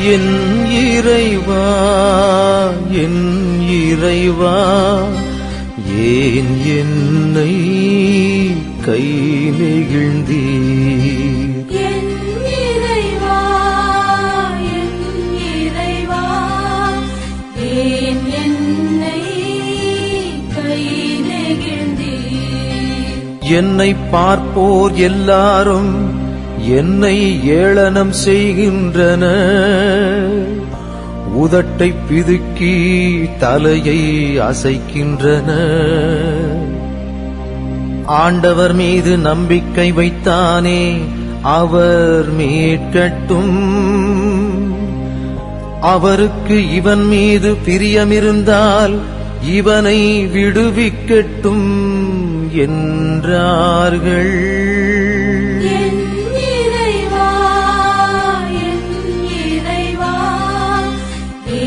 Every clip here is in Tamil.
என் இறைவா, என் இறைவா, ஏன் என்னை கை நெகிழ்ந்தீர்? என் இறைவா, என் இறைவா, ஏன் என்னை கை நெகிழ்ந்தீர்? என்னை பார்ப்போர் எல்லாரும் என்னை ஏளனம் செய்கின்றனர், உதட்டை பிதுக்கி தலையை அசைக்கின்றனர். ஆண்டவர் மீது நம்பிக்கை வைத்தானே, அவர் மீட்கட்டும். அவருக்கு இவன் மீது பிரியமிருந்தால் இவனை விடுவிக்கட்டும் என்றார்கள். என் இறைவா, என் இறைவா,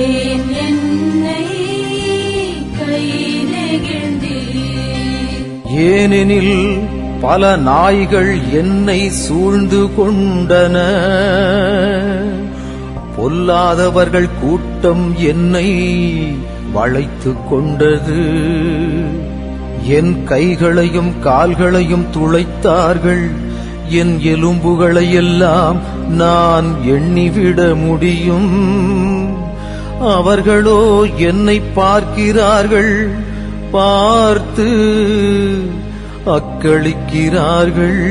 ஏன் என்னை கை நெகிழ்ந்தீர்? ஏனெனில் பல நாய்கள் என்னை சூழ்ந்து கொண்டன, பொல்லாதவர்கள் கூட்டம் என்னை வளைத்துக் கொண்டது. என் கைகளையும் கால்களையும் துளைத்தார்கள், என் எலும்புகளை எல்லாம் நான் எண்ணிவிட முடியும். அவர்களோ என்னை பார்க்கிறார்கள், பார்த்து அக்களிக்கிறார்கள்.